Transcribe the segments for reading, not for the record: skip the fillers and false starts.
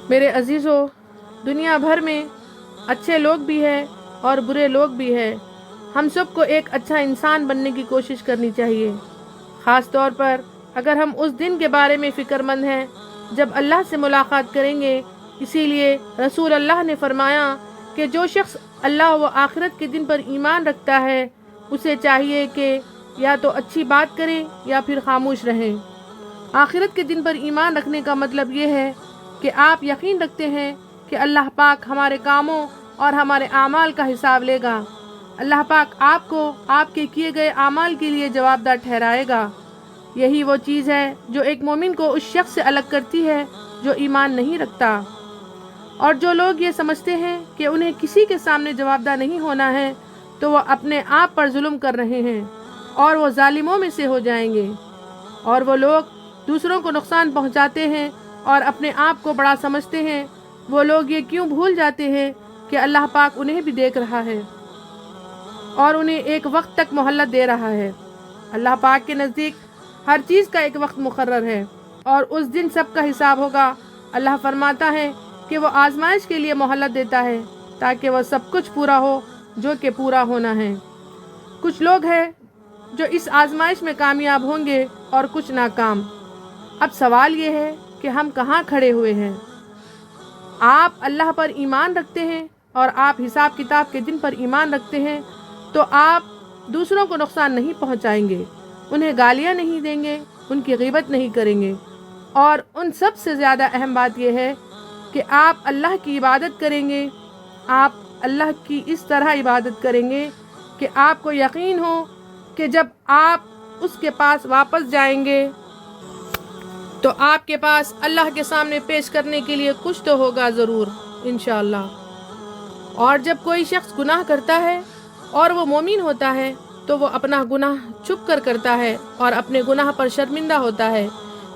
میرے عزیزو، دنیا بھر میں اچھے لوگ بھی ہیں اور برے لوگ بھی ہیں۔ ہم سب کو ایک اچھا انسان بننے کی کوشش کرنی چاہیے، خاص طور پر اگر ہم اس دن کے بارے میں فکر مند ہیں جب اللہ سے ملاقات کریں گے۔ اسی لیے رسول اللہ نے فرمایا کہ جو شخص اللہ و آخرت کے دن پر ایمان رکھتا ہے اسے چاہیے کہ یا تو اچھی بات کرے یا پھر خاموش رہیں۔ آخرت کے دن پر ایمان رکھنے کا مطلب یہ ہے کہ آپ یقین رکھتے ہیں کہ اللہ پاک ہمارے کاموں اور ہمارے اعمال کا حساب لے گا۔ اللہ پاک آپ کو آپ کے کیے گئے اعمال کے لیے جواب دار ٹھہرائے گا۔ یہی وہ چیز ہے جو ایک مومن کو اس شخص سے الگ کرتی ہے جو ایمان نہیں رکھتا۔ اور جو لوگ یہ سمجھتے ہیں کہ انہیں کسی کے سامنے جواب دہ نہیں ہونا ہے تو وہ اپنے آپ پر ظلم کر رہے ہیں اور وہ ظالموں میں سے ہو جائیں گے۔ اور وہ لوگ دوسروں کو نقصان پہنچاتے ہیں اور اپنے آپ کو بڑا سمجھتے ہیں، وہ لوگ یہ کیوں بھول جاتے ہیں کہ اللہ پاک انہیں بھی دیکھ رہا ہے اور انہیں ایک وقت تک مہلت دے رہا ہے۔ اللہ پاک کے نزدیک ہر چیز کا ایک وقت مقرر ہے اور اس دن سب کا حساب ہوگا۔ اللہ فرماتا ہے کہ وہ آزمائش کے لیے مہلت دیتا ہے تاکہ وہ سب کچھ پورا ہو جو کہ پورا ہونا ہے۔ کچھ لوگ ہیں جو اس آزمائش میں کامیاب ہوں گے اور کچھ ناکام۔ اب سوال یہ ہے کہ ہم کہاں کھڑے ہوئے ہیں؟ آپ اللہ پر ایمان رکھتے ہیں اور آپ حساب کتاب کے دن پر ایمان رکھتے ہیں تو آپ دوسروں کو نقصان نہیں پہنچائیں گے، انہیں گالیاں نہیں دیں گے، ان کی غیبت نہیں کریں گے، اور ان سب سے زیادہ اہم بات یہ ہے کہ آپ اللہ کی عبادت کریں گے۔ آپ اللہ کی اس طرح عبادت کریں گے کہ آپ کو یقین ہو کہ جب آپ اس کے پاس واپس جائیں گے تو آپ کے پاس اللہ کے سامنے پیش کرنے کے لیے کچھ تو ہوگا ضرور انشاءاللہ۔ اور جب کوئی شخص گناہ کرتا ہے اور وہ مومن ہوتا ہے تو وہ اپنا گناہ چھپ کر کرتا ہے اور اپنے گناہ پر شرمندہ ہوتا ہے۔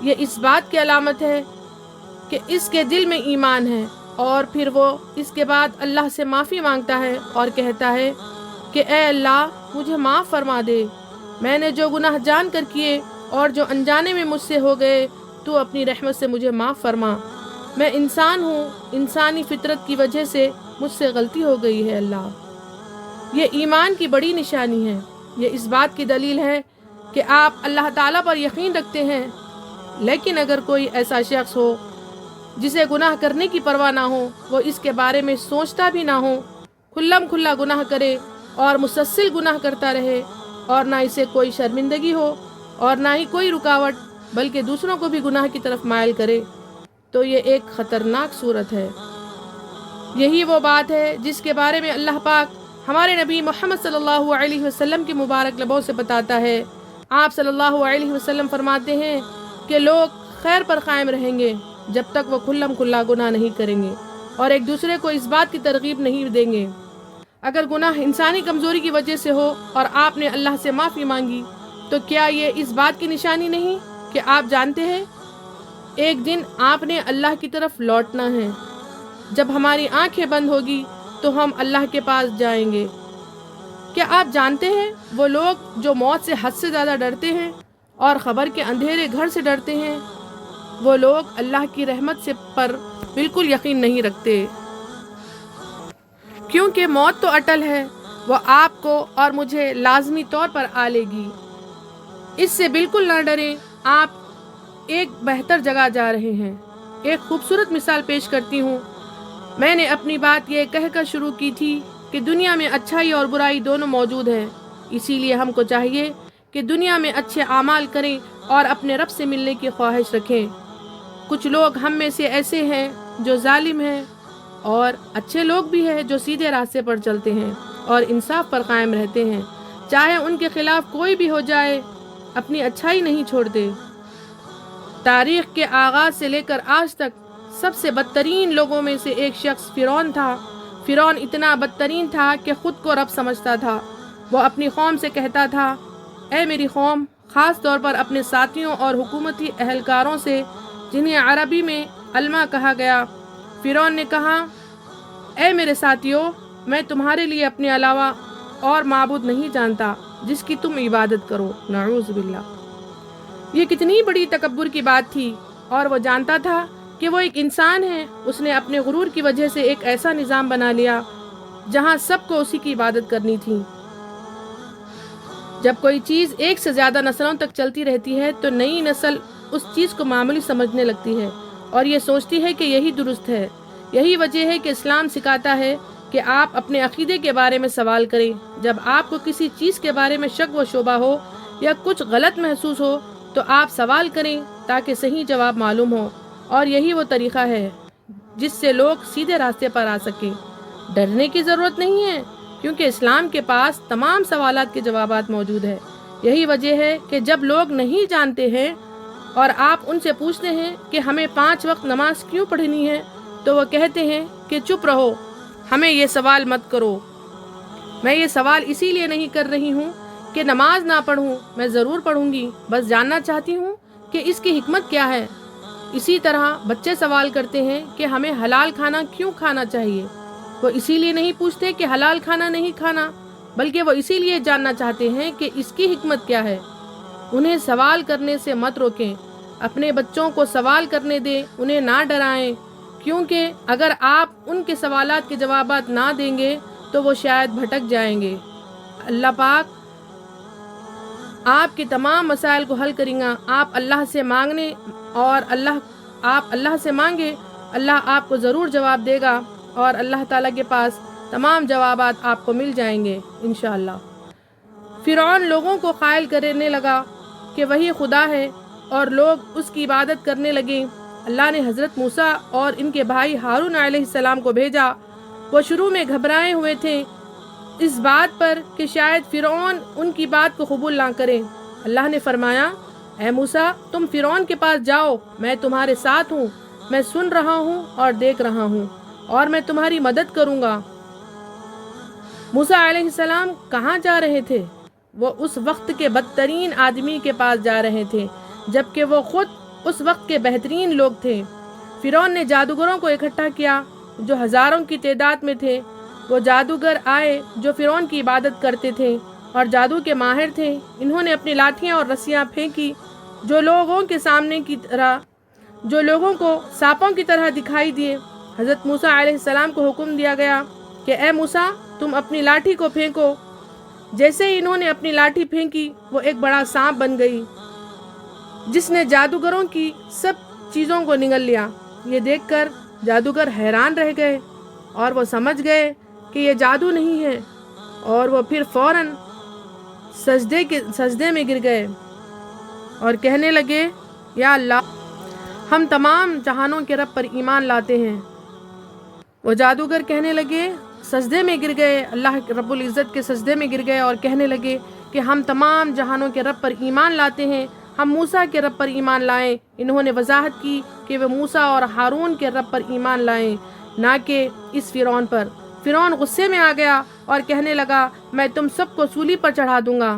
یہ اس بات کی علامت ہے کہ اس کے دل میں ایمان ہے، اور پھر وہ اس کے بعد اللہ سے معافی مانگتا ہے اور کہتا ہے کہ اے اللہ مجھے معاف فرما دے، میں نے جو گناہ جان کر کیے اور جو انجانے میں مجھ سے ہو گئے تو اپنی رحمت سے مجھے معاف فرما۔ میں انسان ہوں، انسانی فطرت کی وجہ سے مجھ سے غلطی ہو گئی ہے اللہ۔ یہ ایمان کی بڑی نشانی ہے۔ یہ اس بات کی دلیل ہے کہ آپ اللہ تعالیٰ پر یقین رکھتے ہیں۔ لیکن اگر کوئی ایسا شخص ہو جسے گناہ کرنے کی پرواہ نہ ہو، وہ اس کے بارے میں سوچتا بھی نہ ہو، کھلم کھلا گناہ کرے اور مسلسل گناہ کرتا رہے، اور نہ اسے کوئی شرمندگی ہو اور نہ ہی کوئی رکاوٹ، بلکہ دوسروں کو بھی گناہ کی طرف مائل کرے، تو یہ ایک خطرناک صورت ہے۔ یہی وہ بات ہے جس کے بارے میں اللہ پاک ہمارے نبی محمد صلی اللہ علیہ وسلم کے مبارک لبوں سے بتاتا ہے۔ آپ صلی اللہ علیہ وسلم فرماتے ہیں کہ لوگ خیر پر قائم رہیں گے جب تک وہ کھلم کھلا گناہ نہیں کریں گے اور ایک دوسرے کو اس بات کی ترغیب نہیں دیں گے۔ اگر گناہ انسانی کمزوری کی وجہ سے ہو اور آپ نے اللہ سے معافی مانگی تو کیا یہ اس بات کی نشانی نہیں کہ آپ جانتے ہیں ایک دن آپ نے اللہ کی طرف لوٹنا ہے؟ جب ہماری آنکھیں بند ہوگی تو ہم اللہ کے پاس جائیں گے۔ کیا آپ جانتے ہیں وہ لوگ جو موت سے حد سے زیادہ ڈرتے ہیں اور خبر کے اندھیرے گھر سے ڈرتے ہیں، وہ لوگ اللہ کی رحمت سے پر بالکل یقین نہیں رکھتے، کیونکہ موت تو اٹل ہے، وہ آپ کو اور مجھے لازمی طور پر آ لے گی۔ اس سے بالکل نہ ڈریں، آپ ایک بہتر جگہ جا رہے ہیں۔ ایک خوبصورت مثال پیش کرتی ہوں۔ میں نے اپنی بات یہ کہہ کر شروع کی تھی کہ دنیا میں اچھائی اور برائی دونوں موجود ہیں، اسی لیے ہم کو چاہیے کہ دنیا میں اچھے اعمال کریں اور اپنے رب سے ملنے کی خواہش رکھیں۔ کچھ لوگ ہم میں سے ایسے ہیں جو ظالم ہیں، اور اچھے لوگ بھی ہیں جو سیدھے راستے پر چلتے ہیں اور انصاف پر قائم رہتے ہیں، چاہے ان کے خلاف کوئی بھی ہو جائے، اپنی اچھائی نہیں چھوڑتے۔ تاریخ کے آغاز سے لے کر آج تک سب سے بدترین لوگوں میں سے ایک شخص فرعون تھا۔ فرعون اتنا بدترین تھا کہ خود کو رب سمجھتا تھا۔ وہ اپنی قوم سے کہتا تھا، اے میری قوم، خاص طور پر اپنے ساتھیوں اور حکومتی اہلکاروں سے جنہیں عربی میں علماء کہا گیا۔ فرعون نے کہا، اے میرے ساتھیوں، میں تمہارے لیے اپنے علاوہ اور معبود نہیں جانتا جس کی تم عبادت کرو، نعوذ باللہ۔ یہ کتنی بڑی تکبر کی بات تھی، اور وہ جانتا تھا کہ وہ ایک انسان ہے، اس نے اپنے غرور کی وجہ سے ایک ایسا نظام بنا لیا جہاں سب کو اسی کی عبادت کرنی تھی۔ جب کوئی چیز ایک سے زیادہ نسلوں تک چلتی رہتی ہے تو نئی نسل اس چیز کو معمولی سمجھنے لگتی ہے اور یہ سوچتی ہے کہ یہی درست ہے۔ یہی وجہ ہے کہ اسلام سکھاتا ہے کہ آپ اپنے عقیدے کے بارے میں سوال کریں۔ جب آپ کو کسی چیز کے بارے میں شک و شبہ ہو یا کچھ غلط محسوس ہو تو آپ سوال کریں تاکہ صحیح جواب معلوم ہو، اور یہی وہ طریقہ ہے جس سے لوگ سیدھے راستے پر آ سکیں۔ ڈرنے کی ضرورت نہیں ہے، کیونکہ اسلام کے پاس تمام سوالات کے جوابات موجود ہیں۔ یہی وجہ ہے کہ جب لوگ نہیں جانتے ہیں اور آپ ان سے پوچھتے ہیں کہ ہمیں 5 وقت نماز کیوں پڑھنی ہے تو وہ کہتے ہیں کہ چپ رہو، ہمیں یہ سوال مت کرو۔ میں یہ سوال اسی لیے نہیں کر رہی ہوں کہ نماز نہ پڑھوں، میں ضرور پڑھوں گی، بس جاننا چاہتی ہوں کہ اس کی حکمت کیا ہے۔ اسی طرح بچے سوال کرتے ہیں کہ ہمیں حلال کھانا کیوں کھانا چاہیے۔ وہ اسی لیے نہیں پوچھتے کہ حلال کھانا نہیں کھانا، بلکہ وہ اسی لیے جاننا چاہتے ہیں کہ اس کی حکمت کیا ہے۔ انہیں سوال کرنے سے مت روکیں، اپنے بچوں کو سوال کرنے دیں، انہیں نہ ڈرائیں، کیونکہ اگر آپ ان کے سوالات کے جوابات نہ دیں گے تو وہ شاید بھٹک جائیں گے۔ اللہ پاک آپ کے تمام مسائل کو حل کریں گا۔ آپ اللہ سے مانگنے اور آپ اللہ سے مانگے، اللہ آپ کو ضرور جواب دے گا اور اللہ تعالیٰ کے پاس تمام جوابات آپ کو مل جائیں گے انشاءاللہ۔ فرعون لوگوں کو قائل کرنے لگا کہ وہی خدا ہے اور لوگ اس کی عبادت کرنے لگے۔ اللہ نے حضرت موسیٰ اور ان کے بھائی ہارون علیہ السلام کو بھیجا۔ وہ شروع میں گھبرائے ہوئے تھے اس بات پر کہ شاید فرعون ان کی بات کو قبول نہ کرے۔ اللہ نے فرمایا، اے موسیٰ تم فرعون کے پاس جاؤ، میں تمہارے ساتھ ہوں، میں سن رہا ہوں اور دیکھ رہا ہوں اور میں تمہاری مدد کروں گا۔ موسیٰ علیہ السلام کہاں جا رہے تھے؟ وہ اس وقت کے بدترین آدمی کے پاس جا رہے تھے، جبکہ وہ خود اس وقت کے بہترین لوگ تھے۔ فرعون نے جادوگروں کو اکٹھا کیا جو ہزاروں کی تعداد میں تھے۔ وہ جادوگر آئے جو فرعون کی عبادت کرتے تھے اور جادو کے ماہر تھے۔ انہوں نے اپنی لاٹھیاں اور رسیاں پھینکی جو لوگوں کو سانپوں کی طرح دکھائی دیے۔ حضرت موسیٰ علیہ السلام کو حکم دیا گیا کہ اے موسیٰ تم اپنی لاٹھی کو پھینکو۔ جیسے ہی انہوں نے اپنی لاٹھی پھینکی وہ ایک بڑا سانپ بن گئی جس نے جادوگروں کی سب چیزوں کو نگل لیا۔ یہ دیکھ کر جادوگر حیران رہ گئے اور وہ سمجھ گئے کہ یہ جادو نہیں ہے، اور وہ پھر فوراً سجدے میں گر گئے اور کہنے لگے، یا اللہ ہم تمام جہانوں کے رب پر ایمان لاتے ہیں۔ وہ جادوگر کہنے لگے، سجدے میں گر گئے، اللہ رب العزت کے سجدے میں گر گئے اور کہنے لگے کہ ہم تمام جہانوں کے رب پر ایمان لاتے ہیں، ہم موسیٰ کے رب پر ایمان لائیں۔ انہوں نے وضاحت کی کہ وہ موسیٰ اور ہارون کے رب پر ایمان لائیں، نہ کہ اس فرعون پر۔ فرعون غصے میں آ گیا اور کہنے لگا، میں تم سب کو سولی پر چڑھا دوں گا۔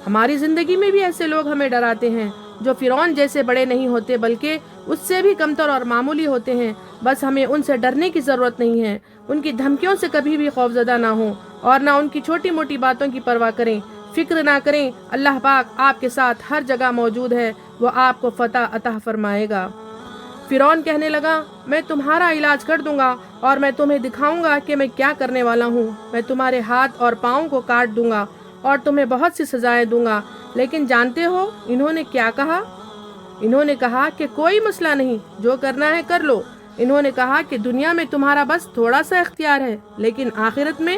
ہماری زندگی میں بھی ایسے لوگ ہمیں ڈراتے ہیں جو فرعون جیسے بڑے نہیں ہوتے بلکہ اس سے بھی کمتر اور معمولی ہوتے ہیں، بس ہمیں ان سے ڈرنے کی ضرورت نہیں ہے۔ ان کی دھمکیوں سے کبھی بھی خوفزدہ نہ ہوں اور نہ ان کی چھوٹی موٹی باتوں کی پرواہ کریں، فکر نہ کریں۔ اللہ پاک آپ کے ساتھ ہر جگہ موجود ہے، وہ آپ کو فتح عطا فرمائے گا۔ فرعون کہنے لگا، میں تمہارا علاج کر دوں گا اور میں تمہیں دکھاؤں گا کہ میں کیا کرنے والا ہوں۔ میں تمہارے ہاتھ اور پاؤں کو کاٹ دوں گا اور تمہیں بہت سی سزائیں دوں گا۔ لیکن جانتے ہو انہوں نے کیا کہا؟ انہوں نے کہا کہ کوئی مسئلہ نہیں، جو کرنا ہے کر لو۔ انہوں نے کہا کہ دنیا میں تمہارا بس تھوڑا سا اختیار ہے، لیکن آخرت میں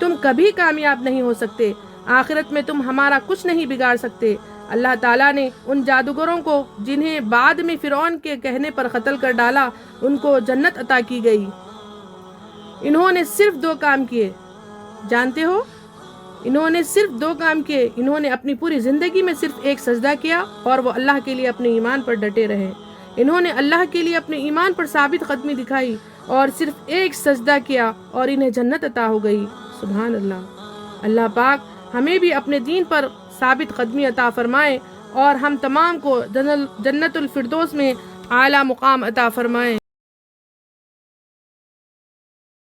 تم کبھی کامیاب نہیں ہو سکتے۔ آخرت میں تم ہمارا کچھ نہیں بگاڑ سکتے۔ اللہ تعالیٰ نے ان جادوگروں کو جنہیں بعد میں فرعون کے کہنے پر قتل کر ڈالا، ان کو جنت عطا کی گئی۔ انہوں نے صرف 2 کام کیے، جانتے ہو؟ انہوں نے صرف 2 کام کیے۔ انہوں نے اپنی پوری زندگی میں صرف ایک سجدہ کیا اور وہ اللہ کے لیے اپنے ایمان پر ڈٹے رہے۔ انہوں نے اللہ کے لیے اپنے ایمان پر ثابت قدمی دکھائی اور صرف ایک سجدہ کیا اور انہیں جنت عطا ہو گئی۔ سبحان اللہ۔ اللہ پاک ہمیں بھی اپنے دین پر ثابت قدمی عطا فرمائے اور ہم تمام کو جنت الفردوس میں اعلیٰ مقام عطا فرمائے۔